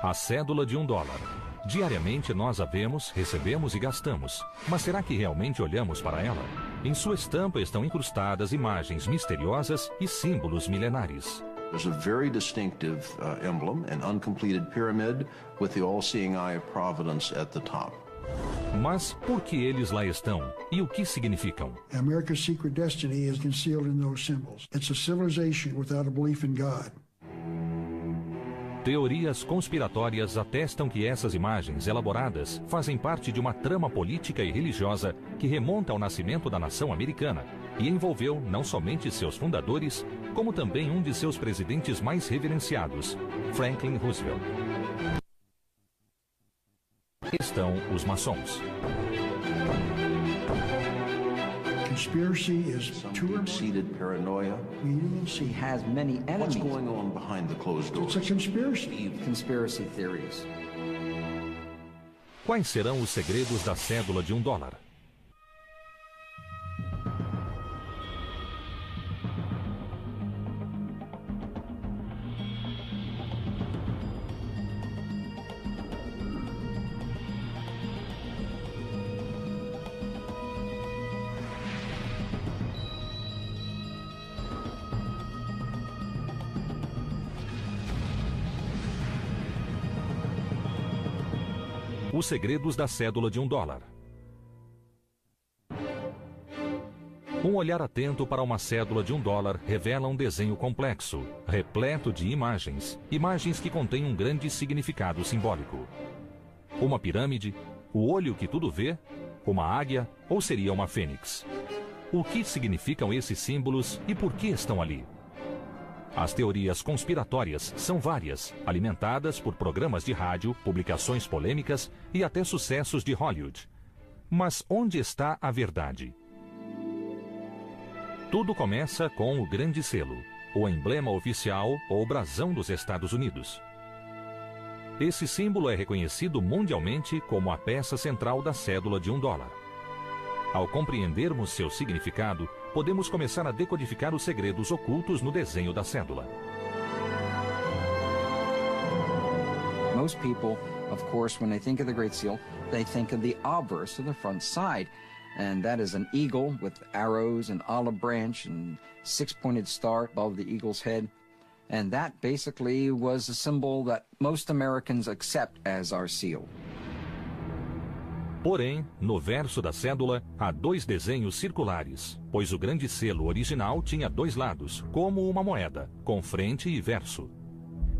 A cédula de $1. Diariamente nós a vemos, recebemos e gastamos. Mas será que realmente olhamos para ela? Em sua estampa estão incrustadas imagens misteriosas e símbolos milenares. There's a very distinctive emblem, an uncompleted pyramid with the all-seeing eye of providence at the top. Mas por que eles lá estão? E o que significam? America's secret destiny is concealed in those symbols. It's a civilization without a belief in God. Teorias conspiratórias atestam que essas imagens elaboradas fazem parte de uma trama política e religiosa que remonta ao nascimento da nação americana e envolveu não somente seus fundadores, como também um de seus presidentes mais reverenciados, Franklin Roosevelt. Estão os maçons. Conspiracy is Deep-seated paranoia. She has many What's enemies. going on behind the closed doors? It's a conspiracy. Conspiracy theories. Quais serão os segredos da cédula de $1? Os segredos da cédula de $1. Um olhar atento para uma cédula de $1 revela um desenho complexo, repleto de imagens, imagens que contêm um grande significado simbólico. Uma pirâmide, o olho que tudo vê, uma águia ou seria uma fênix? O que significam esses símbolos e por que estão ali? As teorias conspiratórias são várias, alimentadas por programas de rádio, publicações polêmicas e até sucessos de Hollywood. Mas onde está a verdade? Tudo começa com o Grande Selo, o emblema oficial ou brasão dos Estados Unidos. Esse símbolo é reconhecido mundialmente como a peça central da cédula de $1. Ao compreendermos seu significado, podemos começar a decodificar os segredos ocultos no desenho da cédula. Most people, of course, when they think of the Great Seal, they think of the obverse of the front side. And that is an eagle with arrows and olive branch and six-pointed star above the eagle's head. And that basically was a symbol that most Americans accept as our seal. Porém, no verso da cédula, há 2 desenhos circulares, pois o Grande Selo original tinha 2 lados, como uma moeda, com frente e verso.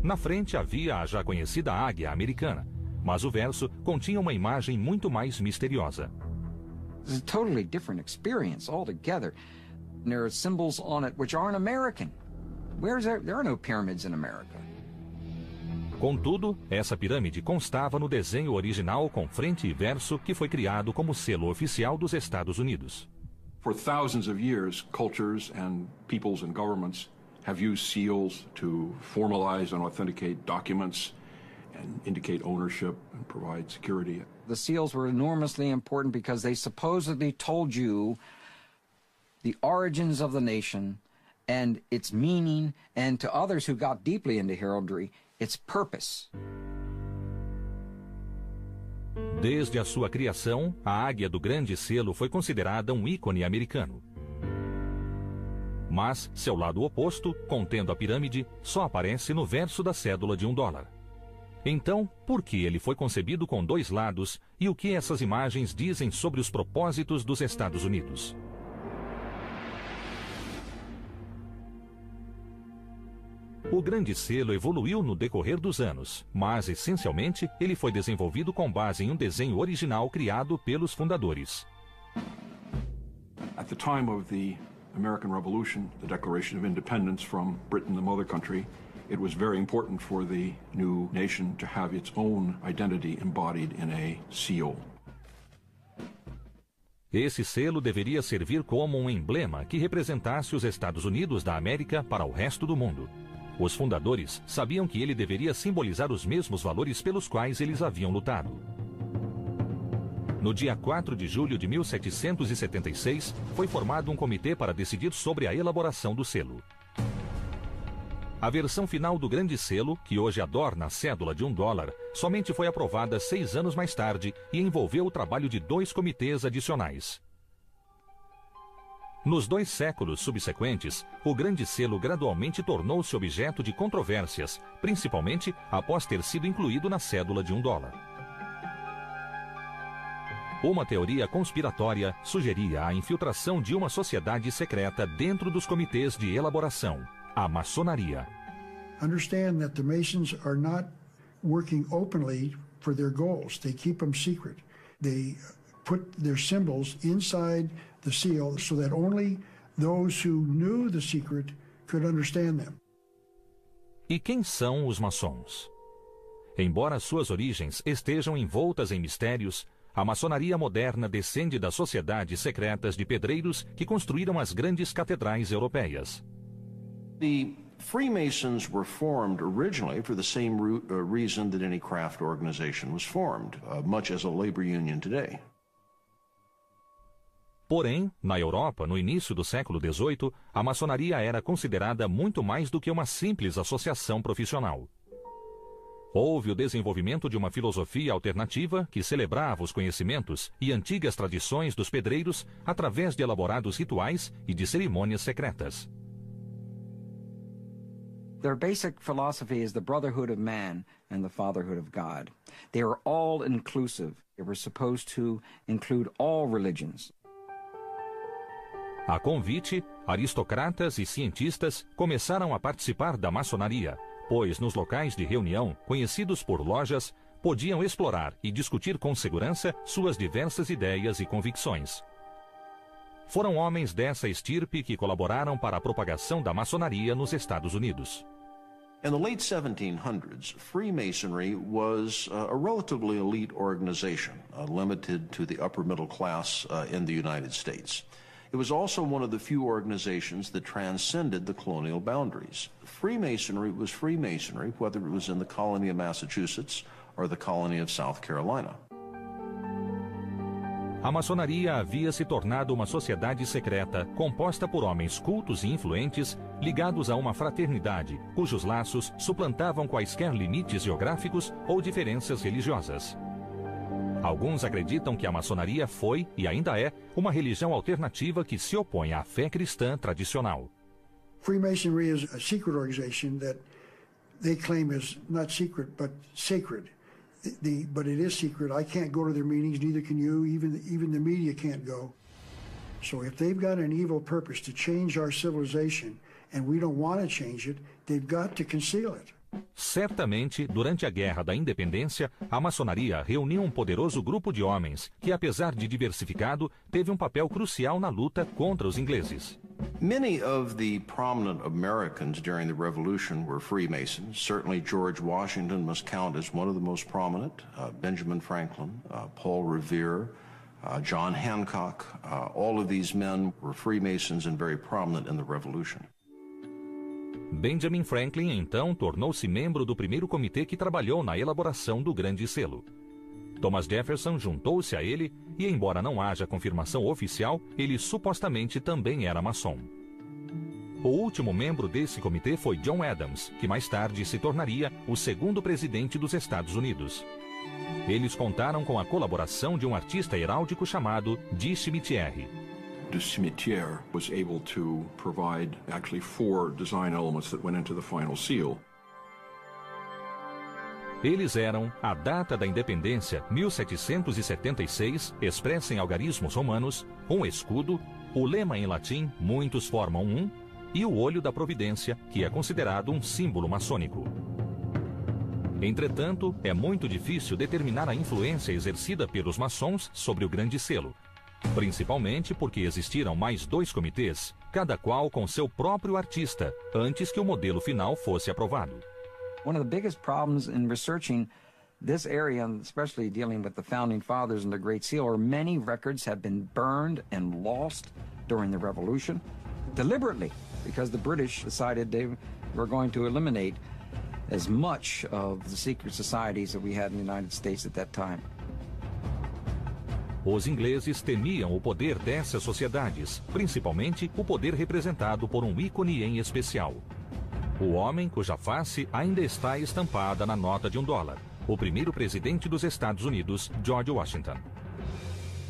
Na frente havia a já conhecida águia americana, mas o verso continha uma imagem muito mais misteriosa. It's a totally different experience altogether. There are symbols on it which aren't American. There are no pyramids in America. Contudo, essa pirâmide constava no desenho original com frente e verso que foi criado como selo oficial dos Estados Unidos. For thousands of years, cultures and peoples and governments have used seals to formalize and authenticate documents and indicate ownership and provide security. The seals were enormously important because they supposedly told you the origins of the nation and its meaning, and to others who got deeply into heraldry, its purpose. Desde a sua criação, a águia do Grande Selo foi considerada um ícone americano. Mas seu lado oposto, contendo a pirâmide, só aparece no verso da cédula de $1. Então, por que ele foi concebido com 2 lados e o que essas imagens dizem sobre os propósitos dos Estados Unidos? O Grande Selo evoluiu no decorrer dos anos, mas, essencialmente, ele foi desenvolvido com base em um desenho original criado pelos fundadores. At the time of the American Revolution, the Declaration of Independence from Britain, the mother country, it was very important for the new nation to have its own identity embodied in a seal. Esse selo deveria servir como um emblema que representasse os Estados Unidos da América para o resto do mundo. Os fundadores sabiam que ele deveria simbolizar os mesmos valores pelos quais eles haviam lutado. No dia 4 de julho de 1776, foi formado um comitê para decidir sobre a elaboração do selo. A versão final do Grande Selo, que hoje adorna a cédula de $1, somente foi aprovada 6 anos mais tarde e envolveu o trabalho de 2 comitês adicionais. Nos 2 séculos subsequentes, o Grande Selo gradualmente tornou-se objeto de controvérsias, principalmente após ter sido incluído na cédula de $1. Uma teoria conspiratória sugeria a infiltração de uma sociedade secreta dentro dos comitês de elaboração, a maçonaria. Understand that the Masons are not working openly for their goals. They keep them secret. They put their symbols inside the seal so that only those who knew the secret could understand them. E quem são os maçons? Embora suas origens estejam envoltas em mistérios, a maçonaria moderna descende das sociedades secretas de pedreiros que construíram as grandes catedrais europeias. The Freemasons were formed originally for the same reason that any craft organization was formed, much as a labor union today. Porém, na Europa, no início do século XVIII, a maçonaria era considerada muito mais do que uma simples associação profissional. Houve o desenvolvimento de uma filosofia alternativa que celebrava os conhecimentos e antigas tradições dos pedreiros através de elaborados rituais e de cerimônias secretas. Their basic philosophy is the brotherhood of man and the fatherhood of God. They are all inclusive. They were supposed to include all religions. A convite, aristocratas e cientistas começaram a participar da maçonaria, pois nos locais de reunião, conhecidos por lojas, podiam explorar e discutir com segurança suas diversas ideias e convicções. Foram homens dessa estirpe que colaboraram para a propagação da maçonaria nos Estados Unidos. In the late 1700s, Freemasonry was a relatively elite organization, limited to the upper middle class in the United States. It was also one of the few organizations that transcended the colonial boundaries. Freemasonry was Freemasonry, whether it was in the colony of Massachusetts or the colony of South Carolina. A maçonaria havia se tornado uma sociedade secreta composta por homens cultos e influentes ligados a uma fraternidade cujos laços suplantavam quaisquer limites geográficos ou diferenças religiosas. Alguns acreditam que a maçonaria foi, e ainda é, uma religião alternativa que se opõe à fé cristã tradicional. Freemasonry is a secret organization that they claim is not secret but sacred. But it is secret. I can't go to their meetings, neither can you. Even the media can't go. So if they've got an evil purpose to change our civilization and we don't want to change it, they've got to conceal it. Certamente, durante a Guerra da Independência, a maçonaria reuniu um poderoso grupo de homens que, apesar de diversificado, teve um papel crucial na luta contra os ingleses. Many of the prominent Americans during the Revolution were Freemasons. Certainly George Washington must count as one of the most prominent. Benjamin Franklin, Paul Revere, John Hancock, all of these men were Freemasons and very prominent in the Revolution. Benjamin Franklin, então, tornou-se membro do primeiro comitê que trabalhou na elaboração do Grande Selo. Thomas Jefferson juntou-se a ele e, embora não haja confirmação oficial, ele supostamente também era maçom. O último membro desse comitê foi John Adams, que mais tarde se tornaria o segundo presidente dos Estados Unidos. Eles contaram com a colaboração de um artista heráldico chamado de Cimetière. De Cimetière was able to provide actually 4 design elements that went into the final seal. Eles eram a data da independência, 1776, expressa em algarismos romanos, um escudo, o lema em latim, muitos formam um, e o olho da providência, que é considerado um símbolo maçônico. Entretanto, é muito difícil determinar a influência exercida pelos maçons sobre o Grande Selo, principalmente porque existiram mais 2 comitês, cada qual com seu próprio artista, antes que o modelo final fosse aprovado. One of the biggest problems in researching this area, especially dealing with the Founding Fathers and the Great Seal, are many records have been burned and lost during the Revolution, deliberately, because the British decided they were going to eliminate as much of the secret societies that we had in the United States at that time. Os ingleses temiam o poder dessas sociedades, principalmente o poder representado por um ícone em especial. o homem cuja face ainda está estampada na nota de $1, o primeiro presidente dos Estados Unidos, George Washington.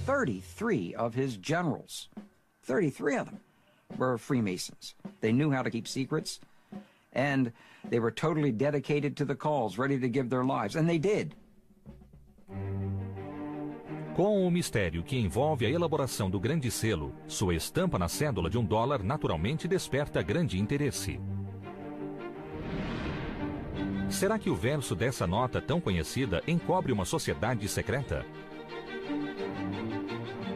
33 of his generals, 33 of them, were Freemasons. They knew how to keep secrets, and they were totally dedicated to the cause, ready to give their lives, and they did. Com o mistério que envolve a elaboração do grande selo, sua estampa na cédula de $1 naturalmente desperta grande interesse. Será que o verso dessa nota tão conhecida encobre uma sociedade secreta?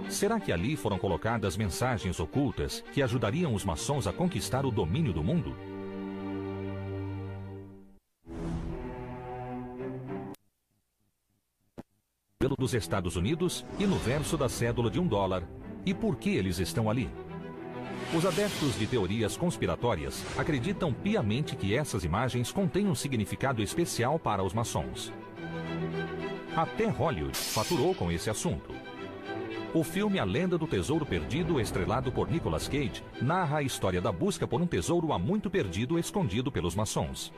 Será que ali foram colocadas mensagens ocultas que ajudariam os maçons a conquistar o domínio do mundo? Pelo dos Estados Unidos e no verso da cédula de $1. E por que eles estão ali? Os adeptos de teorias conspiratórias acreditam piamente que essas imagens contêm um significado especial para os maçons. Até Hollywood faturou com esse assunto. O filme A Lenda do Tesouro Perdido, estrelado por Nicolas Cage, narra a história da busca por um tesouro há muito perdido escondido pelos maçons.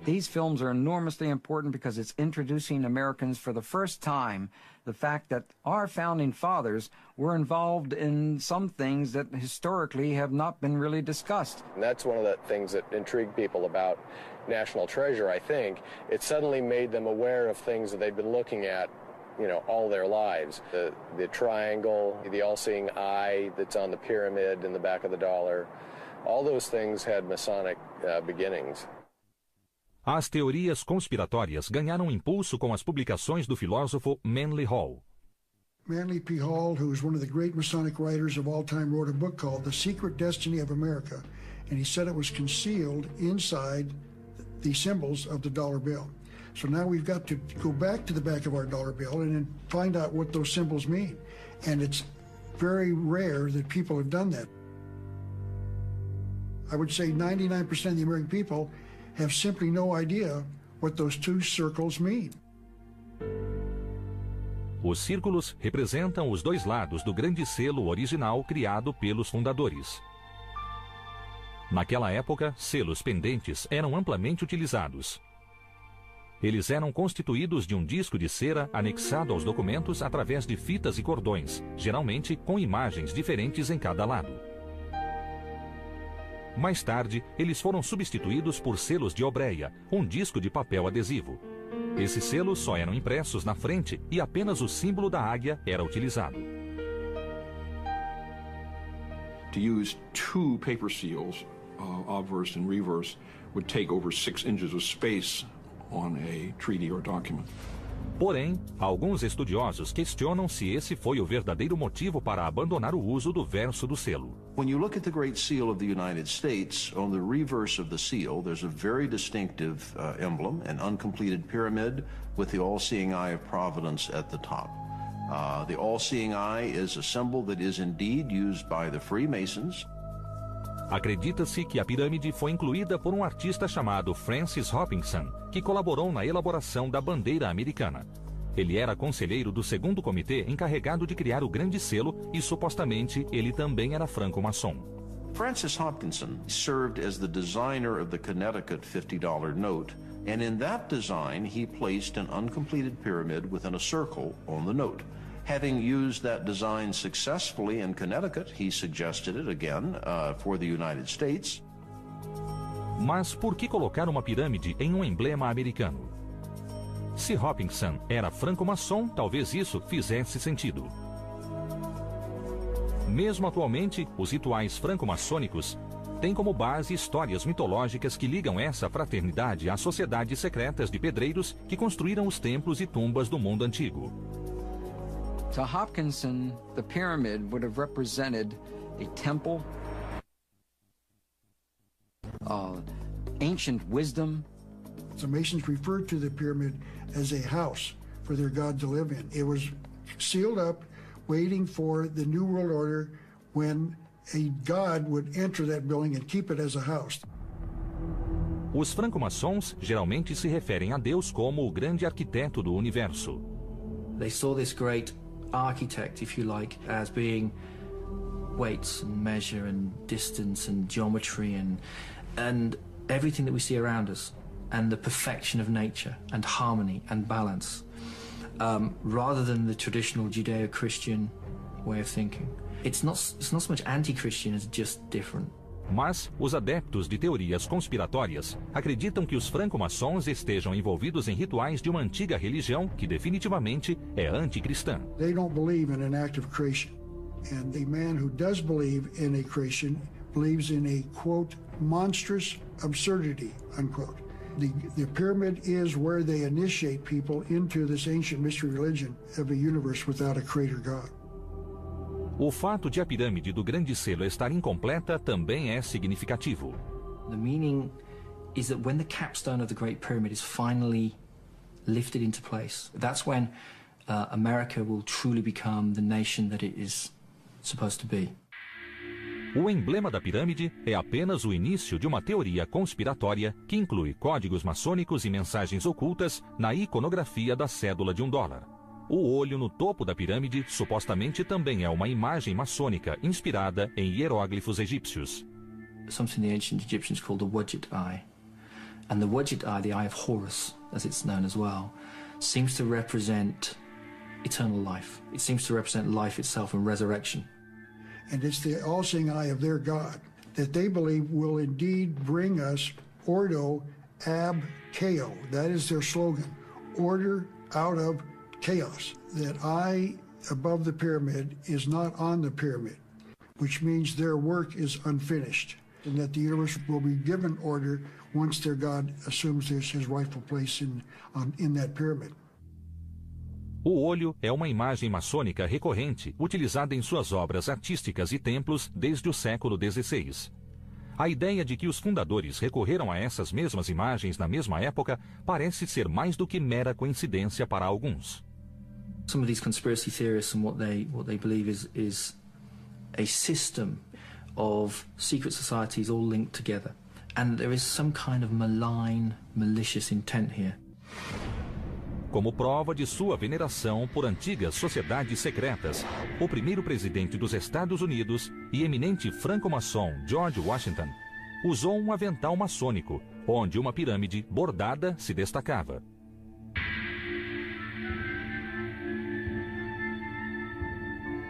These films are enormously important because it's introducing Americans for the first time the fact that our founding fathers were involved in some things that historically have not been really discussed. And that's one of the things that intrigued people about National Treasure, I think. It suddenly made them aware of things that they'd been looking at, you know, all their lives. The triangle, the all-seeing eye that's on the pyramid in the back of the dollar, all those things had Masonic beginnings. As teorias conspiratórias ganharam impulso com as publicações do filósofo Manly Hall. Manly P. Hall, who is one of the great Masonic writers of all time, wrote a book called The Secret Destiny of America, and he said it was concealed inside the symbols of the dollar bill. So now we've got to go back to the back of our dollar bill and then find out what those symbols mean. And it's very rare that people have done that. I would say 99% of the American people have simply no idea what those two circles mean. Os círculos representam os dois lados do grande selo original criado pelos fundadores. Naquela época, selos pendentes eram amplamente utilizados. Eles eram constituídos de um disco de cera anexado aos documentos através de fitas e cordões, geralmente com imagens diferentes em cada lado. Mais tarde, eles foram substituídos por selos de obreia, um disco de papel adesivo. Esses selos só eram impressos na frente e apenas o símbolo da águia era utilizado. To use two paper seals, obverse and reverse, would take over 6 inches of space on a treaty or document. Porém, alguns estudiosos questionam se esse foi o verdadeiro motivo para abandonar o uso do verso do selo. When you look at the Great Seal of the United States, on the reverse of the seal, there's a very distinctive emblem, an uncompleted pyramid with the all-seeing eye of Providence at the top. The all-seeing eye is a symbol that is indeed used by the Freemasons. Acredita-se que a pirâmide foi incluída por um artista chamado Francis Hopkinson, que colaborou na elaboração da bandeira americana. Ele era conselheiro do segundo comitê encarregado de criar o grande selo e supostamente ele também era franco-maçom. Francis Hopkinson served as the designer of the Connecticut $50 note, and in that design he placed an uncompleted pyramid within a circle on the note. Having used that design successfully in Connecticut, he suggested it again for the United States. Mas por que colocar uma pirâmide em um emblema americano? Se Hopkinson era franco-maçom, talvez isso fizesse sentido. Mesmo atualmente, os rituais franco-maçônicos têm como base histórias mitológicas que ligam essa fraternidade às sociedades secretas de pedreiros que construíram os templos e tumbas do mundo antigo. To Hopkinson, the pyramid would have represented a temple, ancient wisdom. The Masons referred to the pyramid as a house for their God to live in. It was sealed up, waiting for the New World Order when a God would enter that building and keep it as a house. Os franco-maçons geralmente se referem a Deus como o grande arquiteto do universo. They saw this great architect, if you like, as being weights and measure and distance and geometry and everything that we see around us and the perfection of nature and harmony and balance, rather than the traditional Judeo-Christian way of thinking. It's not so much anti-Christian as just different. Mas os adeptos de teorias conspiratórias acreditam que os franco-maçons estejam envolvidos em rituais de uma antiga religião que definitivamente é anticristã. They don't believe in an act of creation. And the man who does believe in a creation believes in a, quote, monstrous absurdity, unquote. The pyramid is where they initiate people into this ancient mystery religion of a universe without a creator God. O fato de a pirâmide do Grande Selo estar incompleta também é significativo. The meaning is that when the capstone of the Great Pyramid is finally lifted into place, that's when America will truly become the nation that it is supposed to be. O emblema da pirâmide é apenas o início de uma teoria conspiratória que inclui códigos maçônicos e mensagens ocultas na iconografia da cédula de $1. O olho no topo da pirâmide supostamente também é uma imagem maçônica inspirada em hieróglifos egípcios. Something the ancient Egyptians called the Wadjet Eye. And the Wadjet Eye, the Eye of Horus, as it's known as well, seems to represent eternal life. It seems to represent life itself and resurrection. And it's the all-seeing eye of their God that they believe will indeed bring us Ordo ab Chao. That is their slogan, order out of chaos. That eye above the pyramid is not on the pyramid, which means their work is unfinished, and that the universe will be given order once their God assumes his rightful place in that pyramid. O olho é uma imagem maçônica recorrente, utilizada em suas obras artísticas e templos desde o século XVI. A ideia de que os fundadores recorreram a essas mesmas imagens na mesma época parece ser mais do que mera coincidência para alguns. Some of these conspiracy theorists and what they believe is a system of secret societies all linked together, and there is some kind of malign, malicious intent here. Como prova de sua veneração por antigas sociedades secretas, o primeiro presidente dos Estados Unidos e eminente franco-maçom George Washington usou um avental maçônico, onde uma pirâmide bordada se destacava.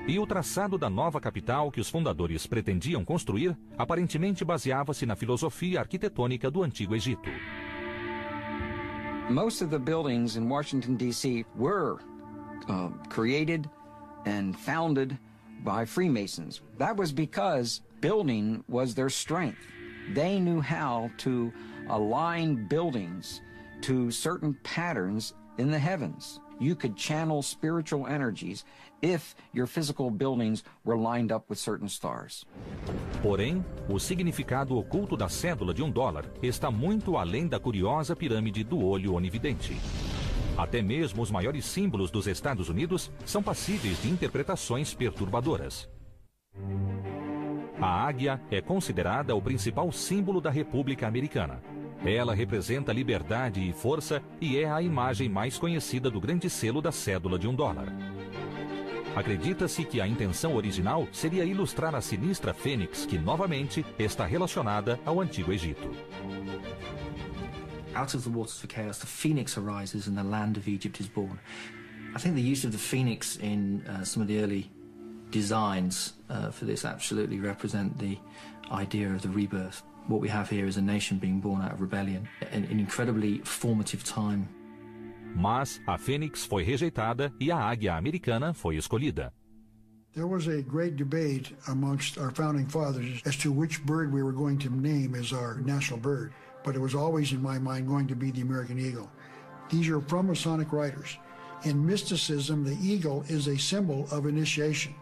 E o traçado da nova capital que os fundadores pretendiam construir aparentemente baseava-se na filosofia arquitetônica do Antigo Egito. Most of the buildings in Washington, D.C. were created and founded by Freemasons. That was because building was their strength. They knew how to align buildings to certain patterns in the heavens. You could channel spiritual energies if your physical buildings were lined up with certain stars. Porém, o significado oculto da cédula de $1 está muito além da curiosa pirâmide do olho onividente. Até mesmo os maiores símbolos dos Estados Unidos são passíveis de interpretações perturbadoras. A águia é considerada o principal símbolo da República Americana. Ela representa liberdade e força e é a imagem mais conhecida do grande selo da cédula de $1. Acredita-se que a intenção original seria ilustrar a sinistra fênix que, novamente, está relacionada ao Antigo Egito. Out of the waters of chaos, the phoenix arises and the land of Egypt is born. I think the use of the phoenix in some of the early designs for this absolutely represent the idea of the rebirth. What we have here is a nation being born out of rebellion, an incredibly formative time. Mas a fênix foi rejeitada e a águia americana foi escolhida. There was a great debate amongst our founding fathers as to which bird we were going to name as our national bird, but it was always in my mind going to be the American eagle. These are from Masonic writers. In mysticism, the eagle is a symbol of initiation.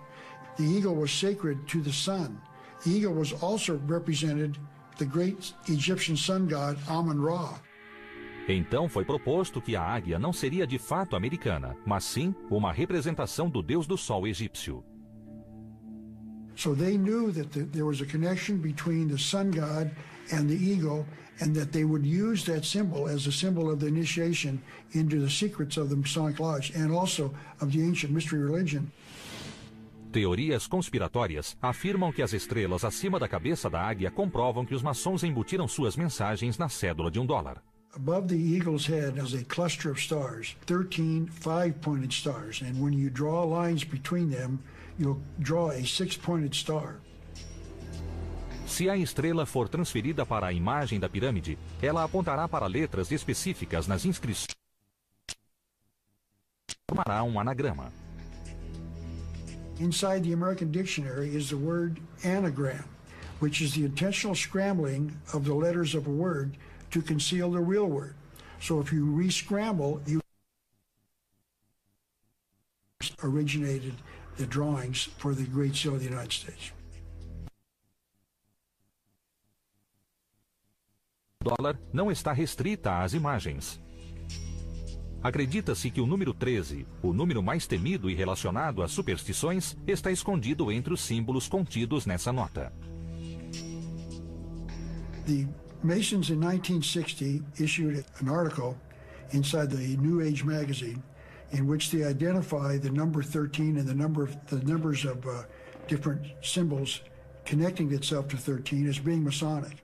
The eagle was sacred to the sun. The eagle was also represented the great Egyptian sun god Amun-Ra. Então foi proposto que a águia não seria de fato americana, mas sim uma representação do deus do sol egípcio. So they knew that there was a connection between the sun god and the eagle, and that they would use that symbol as a symbol of the initiation into the secrets of the Masonic Lodge and also of the ancient mystery religion. Teorias conspiratórias afirmam que as estrelas acima da cabeça da águia comprovam que os maçons embutiram suas mensagens na cédula de $1. Above the eagle's head is a cluster of stars, 13 five-pointed stars, and when you draw lines between them, you'll draw a six-pointed star. Se a estrela for transferida para a imagem da pirâmide, ela apontará para letras específicas nas inscrições e formará um anagrama. Inside the American dictionary is the word anagram, which is the intentional scrambling of the letters of a word to conceal the real word. So if you re-scramble, you originated the drawings for the Great Seal of the United States. O dólar não está restrita às imagens. Acredita-se que o número 13, o número mais temido e relacionado às superstições, está escondido entre os símbolos contidos nessa nota. The Masons in 1960 issued an article inside the New Age magazine in which they identify the number 13 and the numbers of different symbols connecting itself to 13 as being Masonic.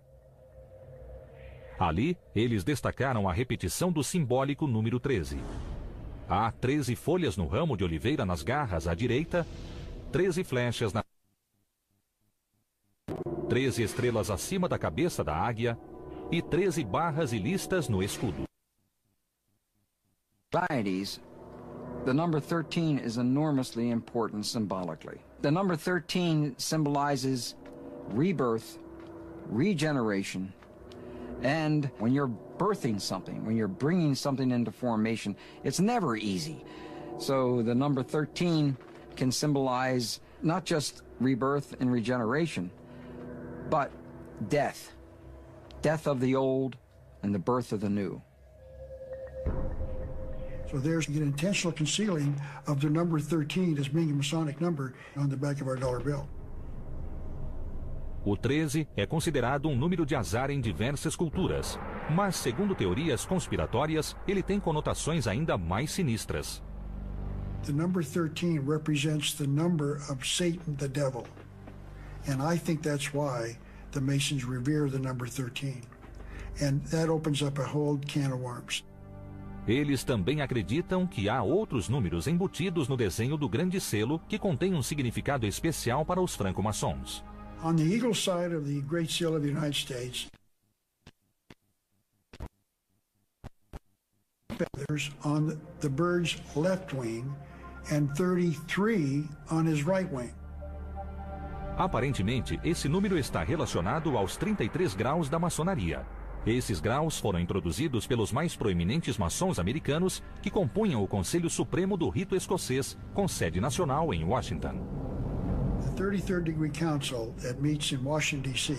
Ali, eles destacaram a repetição do simbólico número 13. Há 13 folhas no ramo de oliveira nas garras à direita, 13 flechas na 13 estrelas acima da cabeça da águia e 13 barras e listas no escudo. Societies, the number 13 is enormously important symbolically. The number 13 symbolizes rebirth, regeneration, and when you're birthing something, when you're bringing something into formation, it's never easy. So the number 13 can symbolize not just rebirth and regeneration, but death. Death of the old and the birth of the new. So there's an intentional concealing of the number 13 as being a Masonic number on the back of our dollar bill. O 13 é considerado um número de azar em diversas culturas, mas, segundo teorias conspiratórias, ele tem conotações ainda mais sinistras. The number 13 represents the number of Satan, the devil. And I think that's why the Masons revere the number 13. And that opens up a whole can of worms. Eles também acreditam que há outros números embutidos no desenho do grande selo que contém um significado especial para os franco-maçons. On the eagle side of the Great Seal of the United States, feathers on the bird's left wing and 33 on his right wing. Aparentemente, esse número está relacionado aos 33 graus da maçonaria. Esses graus foram introduzidos pelos mais proeminentes maçons americanos que compunham o Conselho Supremo do Rito Escocês, com sede nacional em Washington. The 33rd Degree Council that meets in Washington, D.C.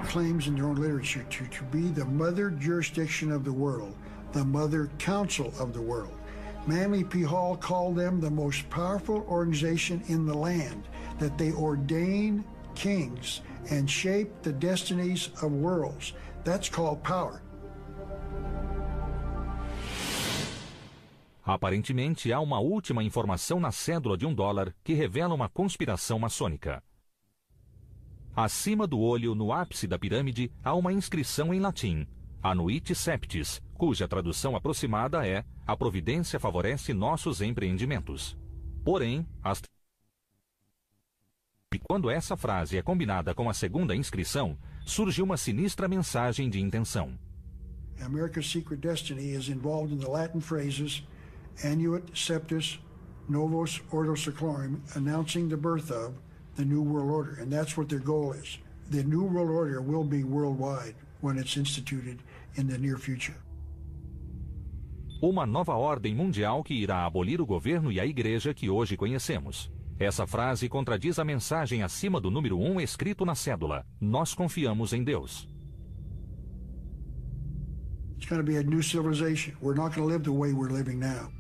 claims in their own literature to be the mother jurisdiction of the world, the mother council of the world. Manly P. Hall called them the most powerful organization in the land, that they ordain kings and shape the destinies of worlds. That's called power. Aparentemente, há uma última informação na cédula de $1 que revela uma conspiração maçônica. Acima do olho, no ápice da pirâmide, há uma inscrição em latim, Anuit Septis, cuja tradução aproximada é A providência favorece nossos empreendimentos. Porém, quando essa frase é combinada com a segunda inscrição, surge uma sinistra mensagem de intenção. America's secret destiny is involved in the Latin phrases Annuit Septis Novos Ordo Seclorum, announcing the birth of the New World Order, and that's what their goal is. The New World Order will be worldwide when it's instituted in the near future. Uma nova ordem mundial que irá abolir o governo e a igreja que hoje conhecemos. Essa frase contradiz a mensagem acima do número 1 escrito na cédula. Nós confiamos em Deus. It's going to be a new civilization. We're not going to live the way we're living now.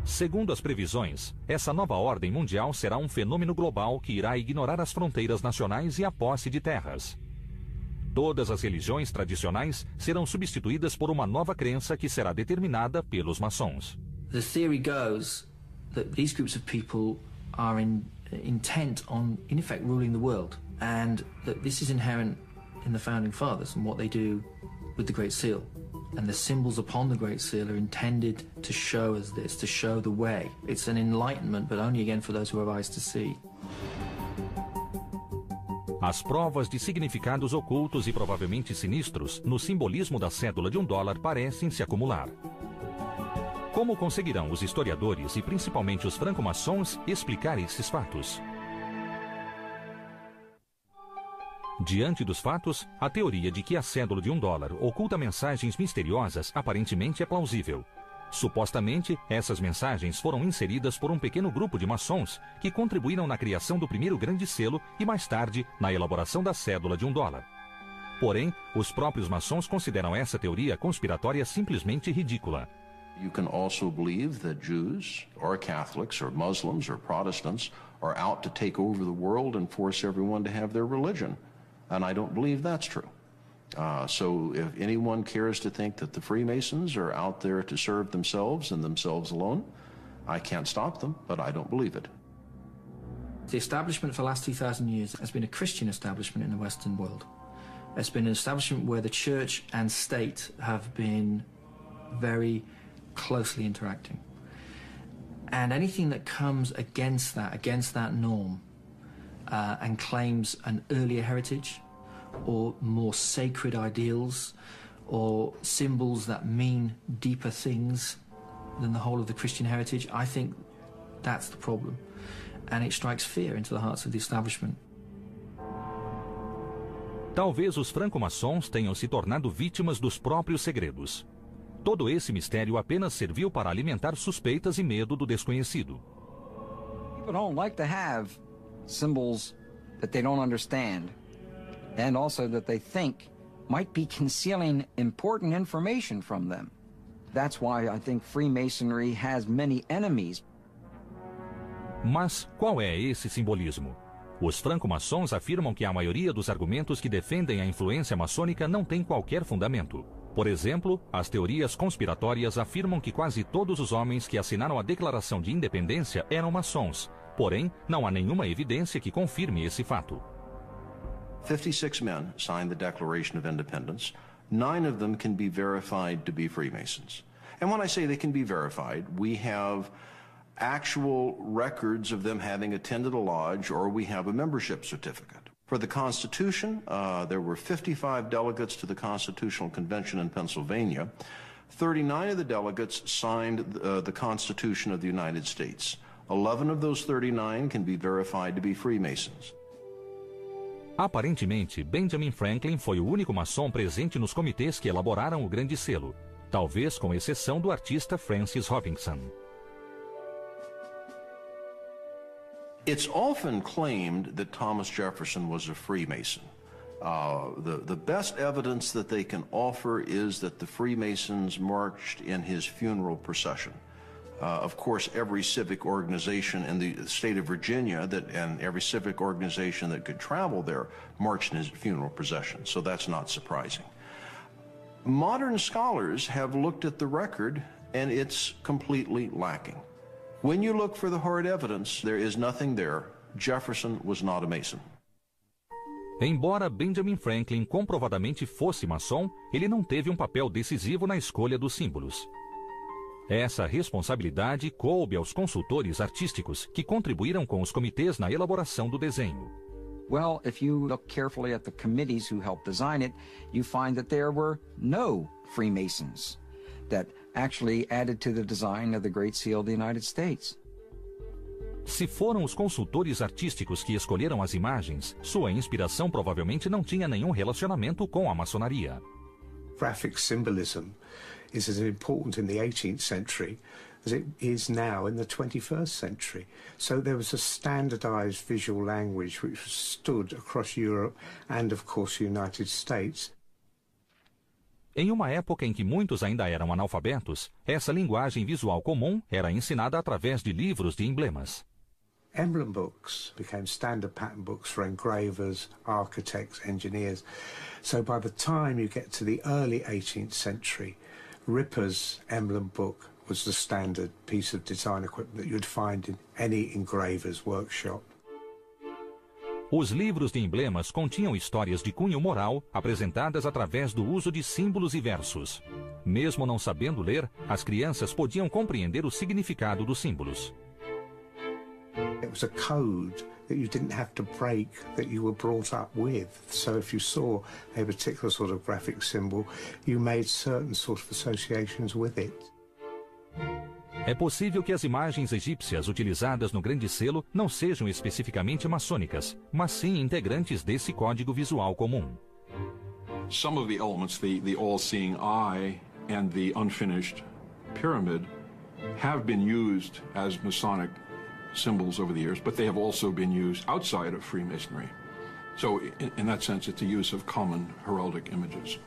Segundo as previsões, essa nova ordem mundial será um fenômeno global que irá ignorar as fronteiras nacionais e a posse de terras. Todas as religiões tradicionais serão substituídas por uma nova crença que será determinada pelos maçons. The theory goes that these groups of people are intent on, in effect, ruling the world, and that this is inherent in the Founding Fathers and what they do with the Great Seal. And the symbols upon the Great Seal are intended to show us this, to show the way. It's an enlightenment, but only again for those who have eyes to see. As provas de significados ocultos e provavelmente sinistros no simbolismo da cédula de $1 parecem se acumular. Como conseguirão os historiadores e principalmente os franco-maçons explicar esses fatos? Diante dos fatos, a teoria de que a cédula de $1 oculta mensagens misteriosas aparentemente é plausível. Supostamente, essas mensagens foram inseridas por um pequeno grupo de maçons que contribuíram na criação do primeiro grande selo e mais tarde na elaboração da cédula de $1. Porém, os próprios maçons consideram essa teoria conspiratória simplesmente ridícula. You can also believe that Jews or Catholics or Muslims or Protestants are out to take over the world and force everyone to have their religion. And I don't believe that's true. So if anyone cares to think that the Freemasons are out there to serve themselves and themselves alone, I can't stop them, but I don't believe it. The establishment for the last 2,000 years has been a Christian establishment in the Western world. It's been an establishment where the church and state have been very closely interacting. And anything that comes against that norm, and claims an earlier heritage or more sacred ideals or symbols that mean deeper things than the whole of the Christian heritage, I think that's the problem. And it strikes fear into the hearts of the establishment. Talvez os franco-maçons tenham se tornado vítimas dos próprios segredos. Todo esse mistério apenas serviu para alimentar suspeitas e medo do desconhecido. People don't like to have symbols that they don't understand, and also that they think might be concealing important information from them. That's why I think Freemasonry has many enemies. Mas qual é esse simbolismo? Os franco-maçons afirmam que a maioria dos argumentos que defendem a influência maçônica não tem qualquer fundamento. Por exemplo, as teorias conspiratórias afirmam que quase todos os homens que assinaram a Declaração de Independência eram maçons. Porém, não há nenhuma evidência que confirme esse fato. 56 men signed the Declaration of Independence. 9 of them can be verified to be Freemasons. And when I say they can be verified, we have actual records of them having attended a lodge, or we have a membership certificate. For the Constitution, there were 55 delegates to the Constitutional Convention in Pennsylvania. 39 of the delegates signed the Constitution of the United States. 11 of those 39 can be verified to be Freemasons. Aparentemente, Benjamin Franklin foi o único maçom presente nos comitês que elaboraram o Grande Selo, talvez com exceção do artista Francis Hopkinson. It's often claimed that Thomas Jefferson was a Freemason. The best evidence that they can offer is that the Freemasons marched in his funeral procession. Of course, every civic organization in the state of Virginia and every civic organization that could travel there marched in his funeral procession, so that's not surprising. Modern scholars have looked at the record, and it's completely lacking. When you look for the hard evidence, there is nothing there. Jefferson was not a Mason. Embora Benjamin Franklin comprovadamente fosse maçom, ele não teve um papel decisivo na escolha dos símbolos. Essa responsabilidade coube aos consultores artísticos que contribuíram com os comitês na elaboração do desenho. Well, if you look carefully at the committees who helped design it, you find that there were no Freemasons that actually added to the design of the Great Seal of the United States. Se foram os consultores artísticos que escolheram as imagens, sua inspiração provavelmente não tinha nenhum relacionamento com a maçonaria. Graphic symbolism is as important in the 18th century as it is now in the 21st century. So there was a standardized visual language which stood across Europe and, of course, the United States. Em uma época em que muitos ainda eram analfabetos, essa linguagem visual comum era ensinada através de livros de emblemas. Emblem books became standard pattern books for engravers, architects, engineers. So by the time you get to the early 18th century, Ripper's emblem book was the standard piece of design equipment that you'd find in any engraver's workshop. Os livros de emblemas continham histórias de cunho moral apresentadas através do uso de símbolos e versos. Mesmo não sabendo ler, as crianças podiam compreender o significado dos símbolos. It was a code that you didn't have to break, that you were brought up with. So if you saw a particular sort of graphic symbol, you made certain sort of associations with it. É possível que as imagens egípcias utilizadas no Grande Selo não sejam especificamente maçônicas, mas sim integrantes desse código visual comum. Some of the elements, the all-seeing eye and the unfinished pyramid, have been used as Masonic symbols over the years, but they have also been used outside of Freemasonry. So in that sense, it's a use of common heraldic images.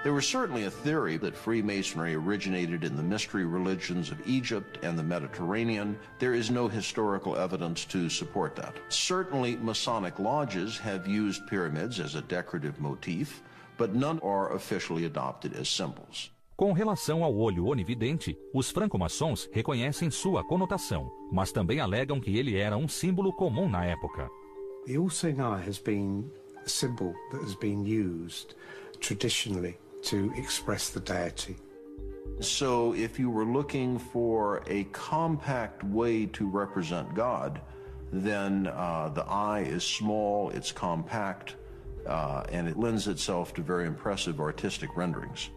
There was certainly a theory that Freemasonry originated in the mystery religions of Egypt and the Mediterranean. There is no historical evidence to support that. Certainly, Masonic lodges have used pyramids as a decorative motif, but none are officially adopted as symbols. Com relação ao olho onividente, os franco-maçons reconhecem sua conotação, mas também alegam que ele era um símbolo comum na época. The all-seeing eye has been a symbol that has been used traditionally to express the deity. So if you were looking for a compact way to represent God, then the eye is small, it's compact, and it lends itself to very impressive artistic renderings.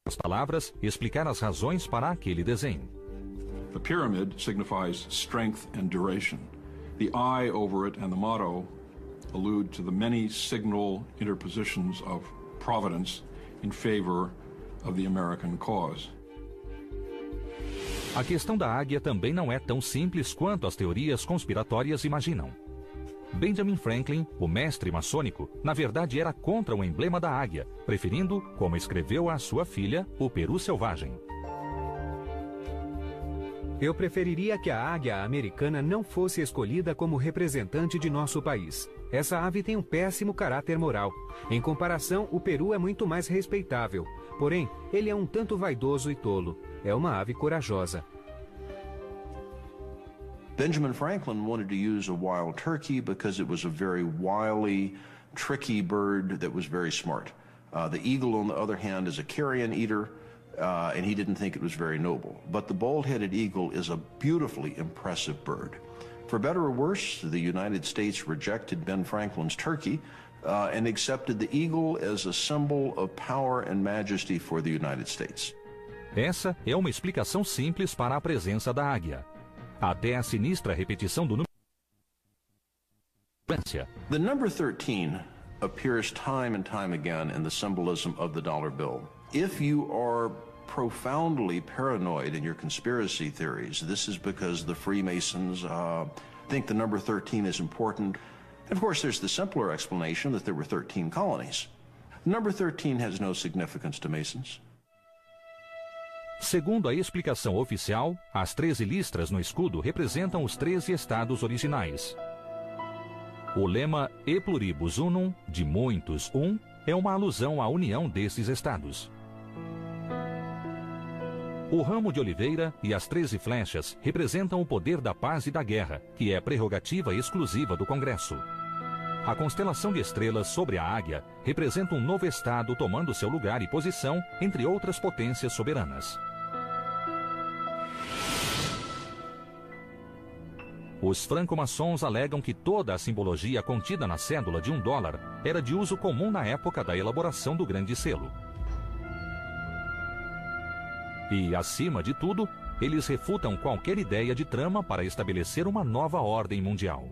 As palavras, explicar as razões para aquele desenho. The pyramid signifies strength and duration. The eye over it and the motto allude to the many signal interpositions of providence in favor of the American cause. A questão da águia também não é tão simples quanto as teorias conspiratórias imaginam. Benjamin Franklin, o mestre maçônico, na verdade era contra o emblema da águia, preferindo, como escreveu a sua filha, o peru selvagem. Eu preferiria que a águia americana não fosse escolhida como representante de nosso país. Essa ave tem um péssimo caráter moral. Em comparação, o peru é muito mais respeitável. Porém, ele é um tanto vaidoso e tolo. É uma ave corajosa. Benjamin Franklin wanted to use a wild turkey because it was a very wily, tricky bird that was very smart. The eagle, on the other hand, is a carrion eater, and he didn't think it was very noble. But the bald-headed eagle is a beautifully impressive bird. For better or worse, the United States rejected Ben Franklin's turkey and accepted the eagle as a symbol of power and majesty for the United States. Essa é uma explicação simples para a presença da águia. Até a sinistra repetição do número. The number 13 appears time and time again in the symbolism of the dollar bill. If you are profoundly paranoid in your conspiracy theories, this is because the Freemasons think the number 13 is important. And of course, there's the simpler explanation that there were 13 colonies. Number 13 has no significance to Masons. Segundo a explicação oficial, as 13 listras no escudo representam os 13 estados originais. O lema E pluribus unum, de muitos um, é uma alusão à união desses estados. O ramo de oliveira e as 13 flechas representam o poder da paz e da guerra, que é prerrogativa exclusiva do Congresso. A constelação de estrelas sobre a águia representa um novo estado tomando seu lugar e posição entre outras potências soberanas. Os franco-maçons alegam que toda a simbologia contida na cédula de $1 era de uso comum na época da elaboração do Grande Selo. E, acima de tudo, eles refutam qualquer ideia de trama para estabelecer uma nova ordem mundial.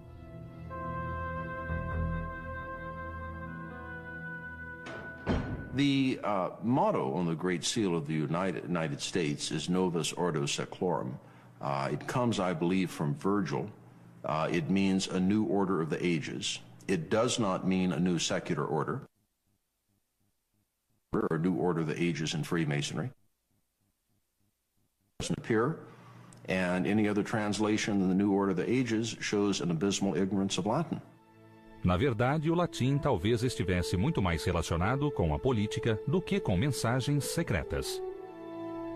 The motto on the Great Seal of the United States is Novus Ordo Seclorum. It comes, I believe, from Virgil. It means a new order of the ages. It does not mean a new secular order or a new order of the ages in Freemasonry. It doesn't appear, and any other translation in the new order of the ages shows an abysmal ignorance of Latin. Na verdade, o latim talvez estivesse muito mais relacionado com a política do que com mensagens secretas.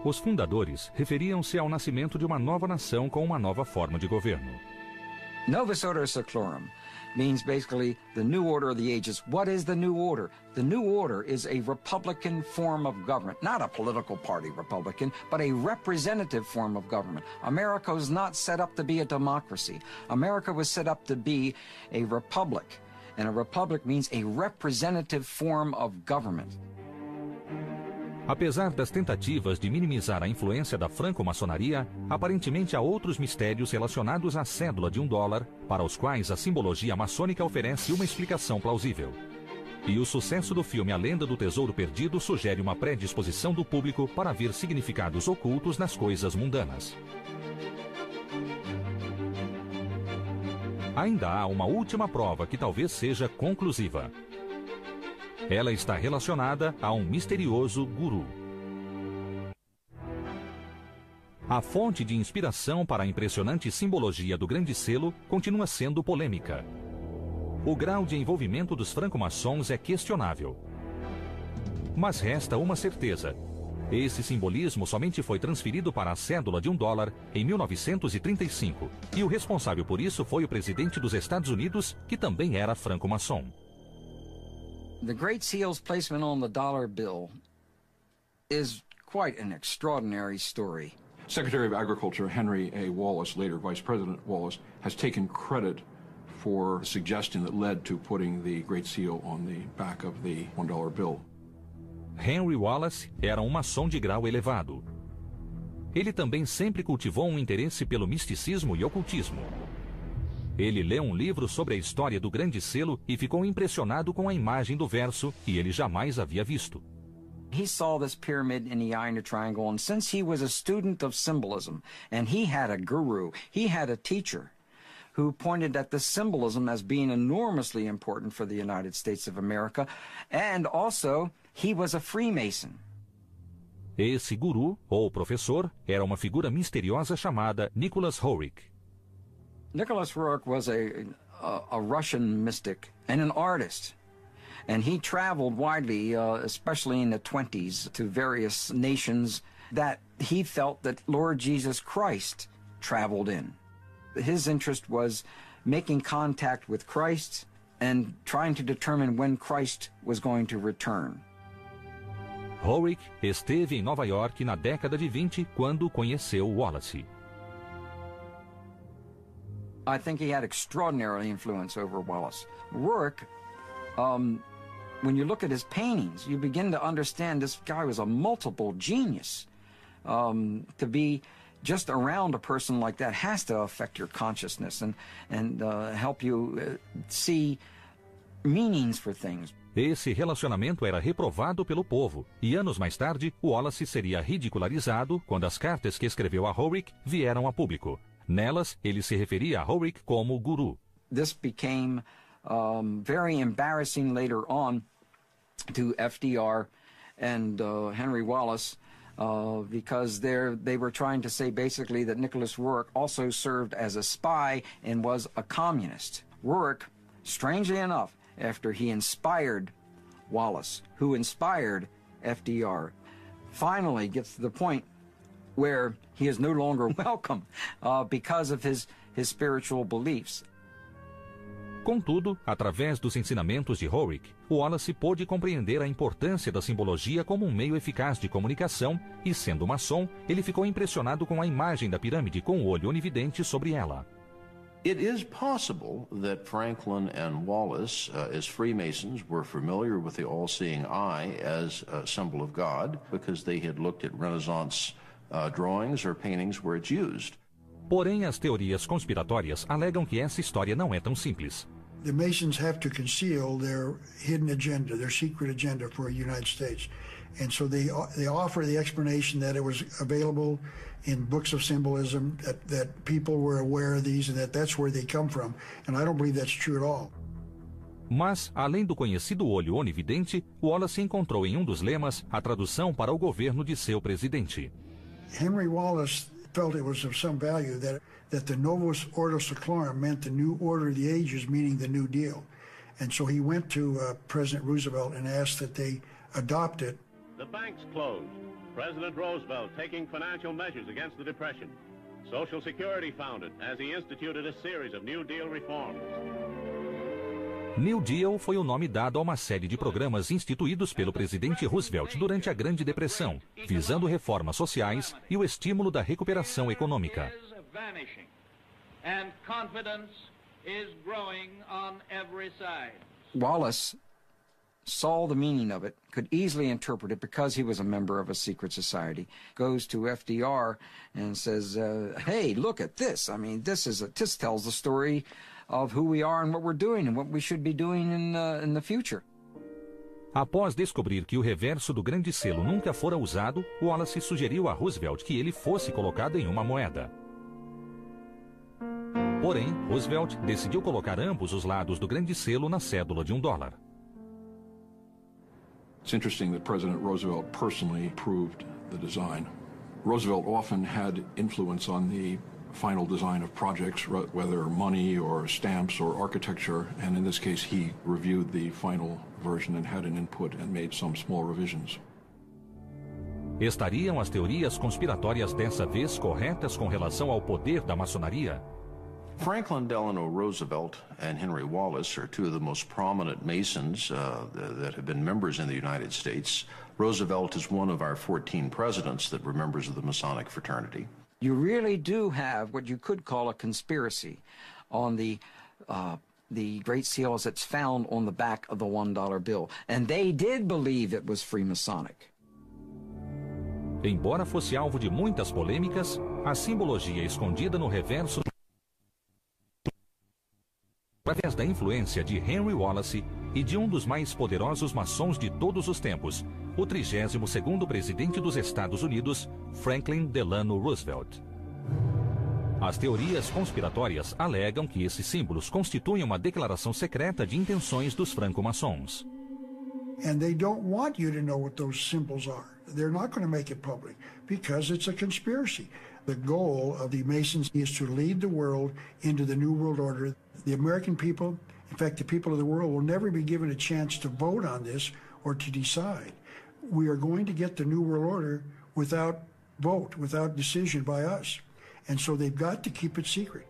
Os fundadores referiam-se ao nascimento de uma nova nação com uma nova forma de governo. Novus Ordo Seclorum means basically the new order of the ages. What is the new order? The new order is a republican form of government, not a political party republican, but a representative form of government. America was not set up to be a democracy. America was set up to be a republic, and a republic means a representative form of government. Apesar das tentativas de minimizar a influência da franco-maçonaria, aparentemente há outros mistérios relacionados à cédula de $1, para os quais a simbologia maçônica oferece uma explicação plausível. E o sucesso do filme A Lenda do Tesouro Perdido sugere uma predisposição do público para ver significados ocultos nas coisas mundanas. Ainda há uma última prova que talvez seja conclusiva. Ela está relacionada a um misterioso guru. A fonte de inspiração para a impressionante simbologia do Grande Selo continua sendo polêmica. O grau de envolvimento dos franco-maçons é questionável. Mas resta uma certeza. Esse simbolismo somente foi transferido para a cédula de $1 em 1935, e o responsável por isso foi o presidente dos Estados Unidos, que também era franco-maçom. The Great Seal's placement on the dollar bill is quite an extraordinary story. Secretary of Agriculture Henry A. Wallace, later Vice President Wallace, has taken credit for the suggestion that led to putting the Great Seal on the back of the $1 bill. Henry Wallace era um maçom de grau elevado. Ele também sempre cultivou um interesse pelo misticismo e ocultismo. Ele leu um livro sobre a história do Grande Selo e ficou impressionado com a imagem do verso que ele jamais havia visto. He saw this pyramid in the eye in the triangle, and since he was a student of symbolism, and he had a guru, he had a teacher who pointed at the symbolism as being enormously important for the United States of America, and also he was a Freemason. Esse guru, ou professor, era uma figura misteriosa chamada Nicholas Roerich. Nicholas Roerich was a Russian mystic and an artist. And he traveled widely, especially in the 20s, to various nations that he felt that Lord Jesus Christ traveled in. His interest was making contact with Christ and trying to determine when Christ was going to return. Roerich esteve em Nova York na década de 20 quando conheceu Wallace. I think he had extraordinary influence over Wallace. Roerich, when you look at his paintings, you begin to understand this guy was a multiple genius. To be just around a person like that has to affect your consciousness and help you see meanings for things. Esse relacionamento era reprovado pelo povo, e anos mais tarde, Wallace seria ridicularizado quando as cartas que escreveu a Roerich vieram a público. Nelas, ele se referia a Roerich como guru. This became very embarrassing later on to FDR and Henry Wallace because they were trying to say basically that Nicholas Roerich also served as a spy and was a communist. Roerich, strangely enough, after he inspired Wallace, who inspired FDR, finally gets to the point where he is no longer welcome because of his spiritual beliefs. Contudo, através dos ensinamentos de Roerich, Wallace pôde compreender a importância da simbologia como um meio eficaz de comunicação e, sendo maçom, ele ficou impressionado com a imagem da pirâmide com o olho onividente sobre ela. It is possible that Franklin and Wallace, as Freemasons, were familiar with the all-seeing eye as a symbol of God because they had looked at Renaissance drawings or paintings where it's used. Porém, as teorias conspiratórias alegam que essa história não é tão simples. The Masons have to conceal their hidden agenda, their secret agenda for the United States. And so they offer the explanation that it was available in books of symbolism, that people were aware of these and that's where they come from. And I don't believe that's true at all. Mas, além do conhecido olho onividente, Wallace encontrou em um dos lemas a tradução para o governo de seu presidente. Henry Wallace felt it was of some value that the Novus Ordo Seclorum meant the new order of the ages, meaning the New Deal. And so he went to President Roosevelt and asked that they adopt it. The banks closed. President Roosevelt taking financial measures against the Depression. Social Security founded as he instituted a series of New Deal reforms. New Deal foi o nome dado a uma série de programas instituídos pelo presidente Roosevelt durante a Grande Depressão, visando reformas sociais e o estímulo da recuperação econômica. Wallace saw the meaning of it, could easily interpret it because he was a member of a secret society, goes to FDR and says, hey, look at this. I mean, this tells the story of who we are and what we're doing and what we should be doing in the future. Após descobrir que o reverso do grande selo nunca fora usado, Wallace sugeriu a Roosevelt que ele fosse colocado em uma moeda. Porém, Roosevelt decidiu colocar ambos os lados do grande selo na cédula de $1. It's interesting that President Roosevelt personally approved the design. Roosevelt often had influence on the final design of projects, whether money or stamps or architecture, and in this case he reviewed the final version and had an input and made some small revisions. Estariam as teorias conspiratórias dessa vez corretas com relação ao poder da maçonaria? Franklin Delano Roosevelt and Henry Wallace are two of the most prominent Masons that have been members in the United States. Roosevelt is one of our 14 presidents that were members of the Masonic fraternity. You really do have what you could call a conspiracy on the Great Seal as it's found on the back of the $1 bill. And they did believe it was Freemasonic. Embora fosse alvo de muitas polêmicas, a simbologia escondida no reverso através da influência de Henry Wallace e de um dos mais poderosos maçons de todos os tempos, o 32º presidente dos Estados Unidos, Franklin Delano Roosevelt. As teorias conspiratórias alegam que esses símbolos constituem uma declaração secreta de intenções dos franco-maçons. And they don't want you to know what those symbols are. They're not going to make it public because it's a conspiracy. The goal of the Masons is to lead the world into the New World Order. The American people, in fact, the people of the world, will never be given a chance to vote on this or to decide. We are going to get the New World Order without vote, without decision by us. And so they've got to keep it secret.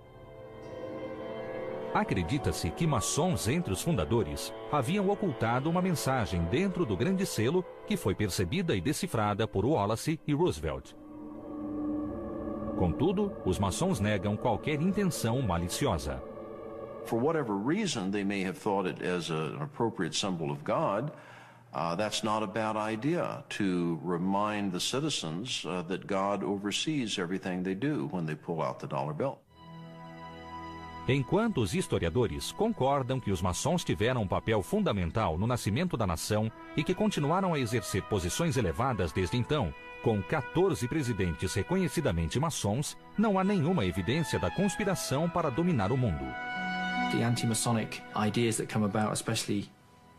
Acredita-se que maçons entre os fundadores haviam ocultado uma mensagem dentro do grande selo que foi percebida e decifrada por Wallace e Roosevelt. Contudo, os maçons negam qualquer intenção maliciosa. For whatever reason they may have thought it as an appropriate symbol of God, that's not a bad idea to remind the citizens that God oversees everything they do when they pull out the dollar bill. Enquanto os historiadores concordam que os maçons tiveram um papel fundamental no nascimento da nação e que continuaram a exercer posições elevadas desde então, com 14 presidentes reconhecidamente maçons, não há nenhuma evidência da conspiração para dominar o mundo. The anti-Masonic ideas that come about, especially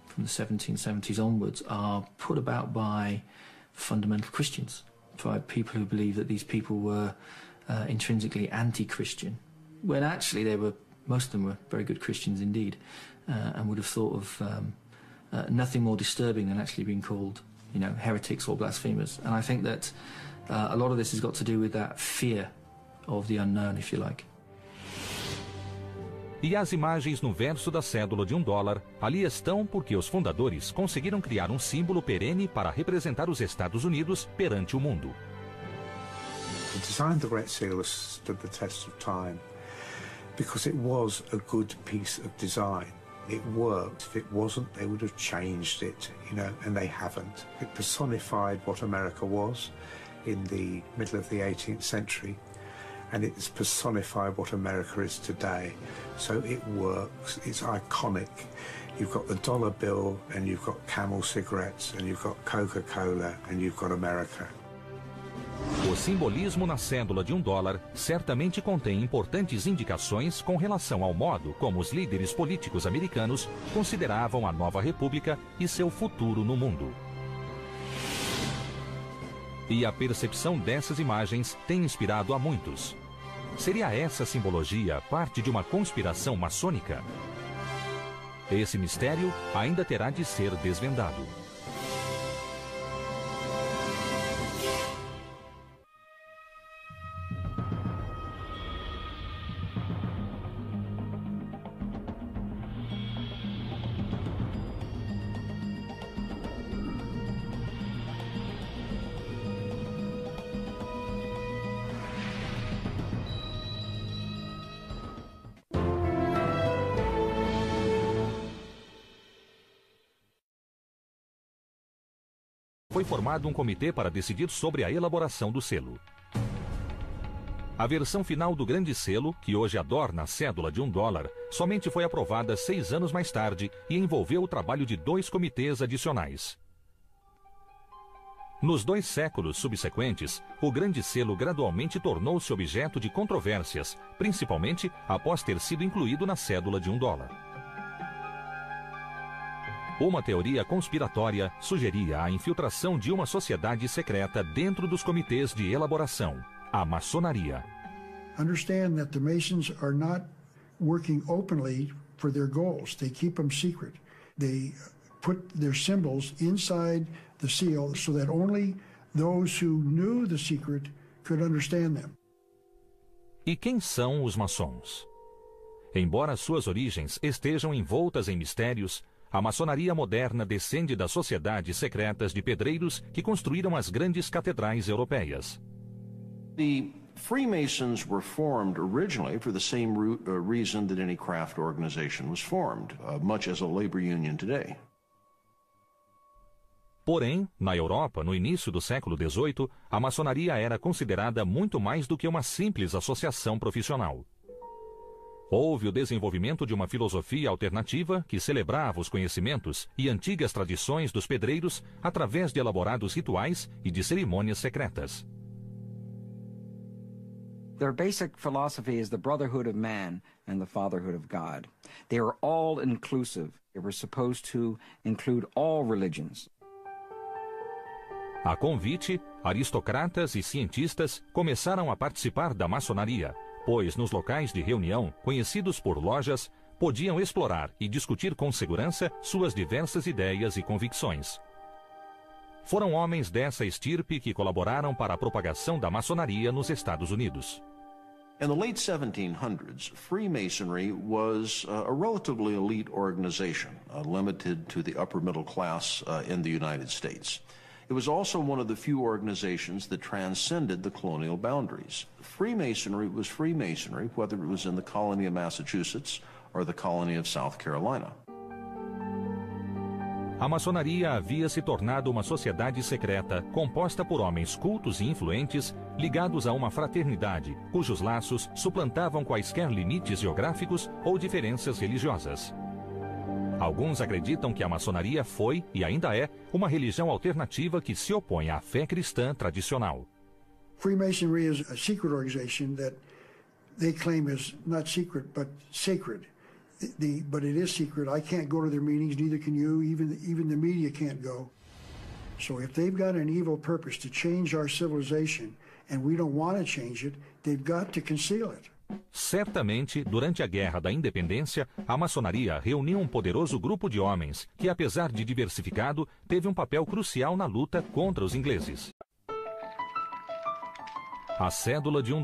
from the 1770s onwards, are put about by fundamental Christians, by people who believe that these people were intrinsically anti-Christian, when actually most of them were very good Christians indeed, and would have thought of nothing more disturbing than actually being called, heretics or blasphemers. And I think that a lot of this has got to do with that fear of the unknown, if you like. E as imagens no verso da cédula de $1 ali estão porque os fundadores conseguiram criar um símbolo perene para representar os Estados Unidos perante o mundo. The design of the Great Seal has stood the test of time because it was a good piece of design. It worked. If it wasn't, they would have changed it, and they haven't. It personified what America was in the middle of the 18th century, and it's personified what America is today. So it works. It's iconic. You've got the dollar bill, and you've got Camel cigarettes, and you've got Coca-Cola, and you've got America. O simbolismo na cédula de $1 certamente contém importantes indicações com relação ao modo como os líderes políticos americanos consideravam a nova república e seu futuro no mundo. E a percepção dessas imagens tem inspirado a muitos. Seria essa simbologia parte de uma conspiração maçônica? Esse mistério ainda terá de ser desvendado. Foi formado um comitê para decidir sobre a elaboração do selo. A versão final do grande selo, que hoje adorna a cédula de $1, somente foi aprovada 6 anos mais tarde e envolveu o trabalho de 2 comitês adicionais. Nos 2 séculos subsequentes, o grande selo gradualmente tornou-se objeto de controvérsias, principalmente após ter sido incluído na cédula de $1. Uma teoria conspiratória sugeria a infiltração de uma sociedade secreta dentro dos comitês de elaboração, a maçonaria. Understand that the Masons are not working openly for their goals. They keep them secret. They put their symbols inside the seal so that only those who knew the secret could understand them. E quem são os maçons? Embora suas origens estejam envoltas em mistérios, a maçonaria moderna descende das sociedades secretas de pedreiros que construíram as grandes catedrais europeias. The Freemasons were formed originally for the same reason that any craft organization was formed, much as a labor union today. Porém, na Europa, no início do século XVIII, a maçonaria era considerada muito mais do que uma simples associação profissional. Houve o desenvolvimento de uma filosofia alternativa que celebrava os conhecimentos e antigas tradições dos pedreiros através de elaborados rituais e de cerimônias secretas. Their basic philosophy is the brotherhood of man and the fatherhood of God. They are all inclusive. They were supposed to include all religions. A convite, aristocratas e cientistas começaram a participar da maçonaria, pois nos locais de reunião, conhecidos por lojas, podiam explorar e discutir com segurança suas diversas ideias e convicções. Foram homens dessa estirpe que colaboraram para a propagação da maçonaria nos Estados Unidos. In the late 1700s, Freemasonry was a relatively elite organization, limited to the upper middle class in the United States. It was also one of the few organizations that transcended the colonial boundaries. Freemasonry was Freemasonry, whether it was in the colony of Massachusetts or the colony of South Carolina. A maçonaria havia se tornado uma sociedade secreta composta por homens cultos e influentes ligados a uma fraternidade cujos laços suplantavam quaisquer limites geográficos ou diferenças religiosas. Alguns acreditam que a maçonaria foi, e ainda é, uma religião alternativa que se opõe à fé cristã tradicional. Freemasonry is a secret organization that they claim is not secret but sacred. But it is secret. I can't go to their meetings, neither can you. Even the media can't go. So if they've got an evil purpose to change our civilization and we don't want to change it, they've got to conceal it. Certamente, durante a Guerra da Independência, a maçonaria reuniu um poderoso grupo de homens que, apesar de diversificado, teve um papel crucial na luta contra os ingleses. A cédula de $1.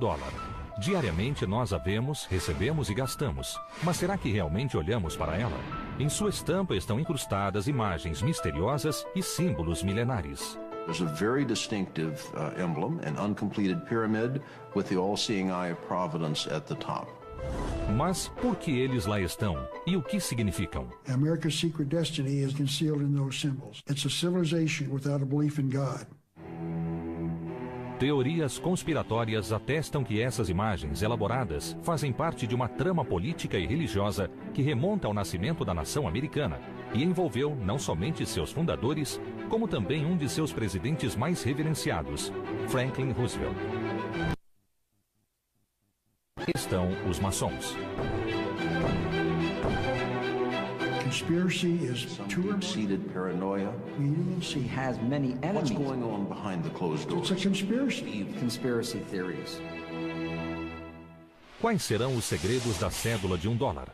Diariamente nós a vemos, recebemos e gastamos. Mas será que realmente olhamos para ela? Em sua estampa estão incrustadas imagens misteriosas e símbolos milenares. There's a very distinctive emblem, an uncompleted pyramid with the all-seeing eye of Providence at the top. Mas por que eles lá estão e o que significam? America's secret destiny is concealed in those symbols. It's a civilization without a belief in God. Teorias conspiratórias atestam que essas imagens elaboradas fazem parte de uma trama política e religiosa que remonta ao nascimento da nação americana e envolveu não somente seus fundadores, como também um de seus presidentes mais reverenciados, Franklin Roosevelt. Estão os maçons. Conspiracy is Deep-seated paranoia. She has many What's enemies. going on behind the closed doors? It's a conspiracy. Conspiracy theories. Quais serão os segredos da cédula de $1?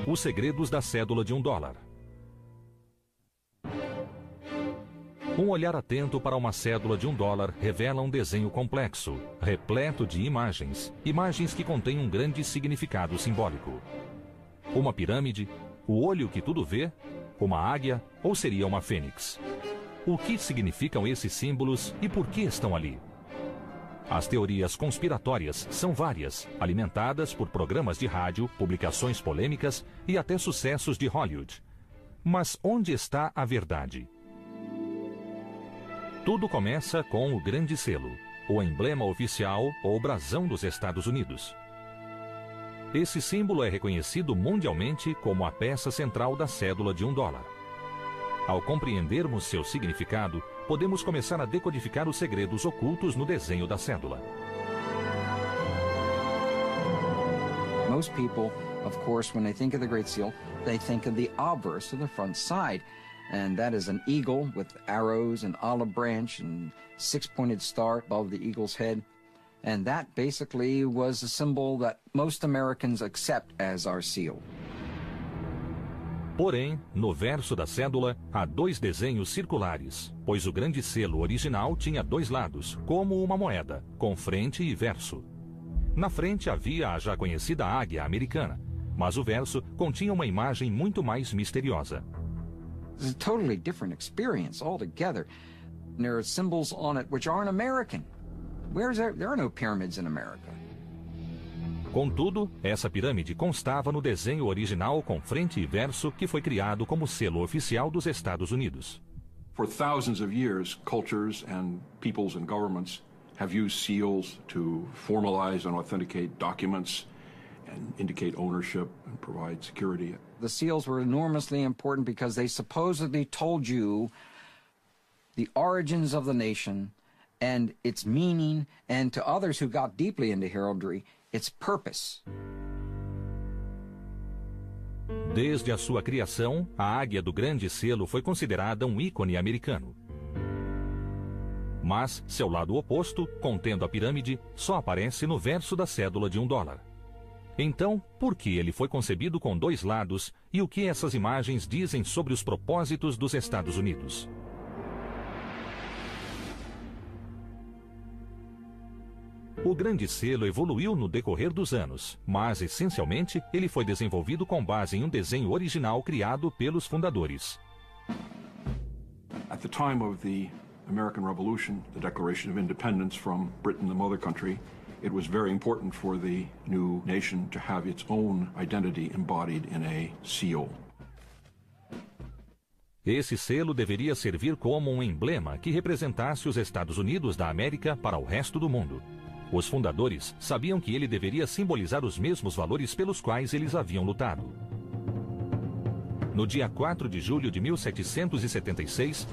Os segredos da cédula de $1. Um olhar atento para uma cédula de $1 revela um desenho complexo, repleto de imagens que contêm um grande significado simbólico. Uma pirâmide, o olho que tudo vê, uma águia ou seria uma fênix? O que significam esses símbolos e por que estão ali? As teorias conspiratórias são várias, alimentadas por programas de rádio, publicações polêmicas e até sucessos de Hollywood. Mas onde está a verdade? Tudo começa com o Grande Selo, o emblema oficial ou brasão dos Estados Unidos. Esse símbolo é reconhecido mundialmente como a peça central da cédula de $1. Ao compreendermos seu significado, podemos começar a decodificar os segredos ocultos no desenho da cédula. Most people, of course, when they think of the Great Seal, they think of the obverse of the front side. And that is an eagle with arrows and olive branch and six-pointed star above the eagle's head. And that basically was a symbol that most Americans accept as our seal. Porém, no verso da cédula, há 2 desenhos circulares, pois o Grande Selo original tinha 2 lados, como uma moeda, com frente e verso. Na frente havia a já conhecida águia americana, mas o verso continha uma imagem muito mais misteriosa. It's a totally different experience altogether. There are symbols on it which aren't American. There are no pyramids in America. Contudo, essa pirâmide constava no desenho original com frente e verso que foi criado como selo oficial dos Estados Unidos. For thousands of years, cultures and peoples and governments have used seals to formalize and authenticate documents and indicate ownership and provide security. The seals were enormously important because they supposedly told you the origins of the nation and its meaning, and to others who got deeply into heraldry, its purpose. Desde a sua criação, a águia do Grande Selo foi considerada um ícone americano. Mas seu lado oposto, contendo a pirâmide, só aparece no verso da cédula de $1. Então, por que ele foi concebido com 2 lados e o que essas imagens dizem sobre os propósitos dos Estados Unidos? O Grande Selo evoluiu no decorrer dos anos, mas, essencialmente, ele foi desenvolvido com base em um desenho original criado pelos fundadores. At the time of the American Revolution, the Declaration of Independence from Britain, the mother country, it was very important for the new nation to have its own identity embodied in a seal. Esse selo deveria servir como um emblema que representasse os Estados Unidos da América para o resto do mundo. Os fundadores sabiam que ele deveria simbolizar os mesmos valores pelos quais eles haviam lutado. No dia 4 de julho de 1776,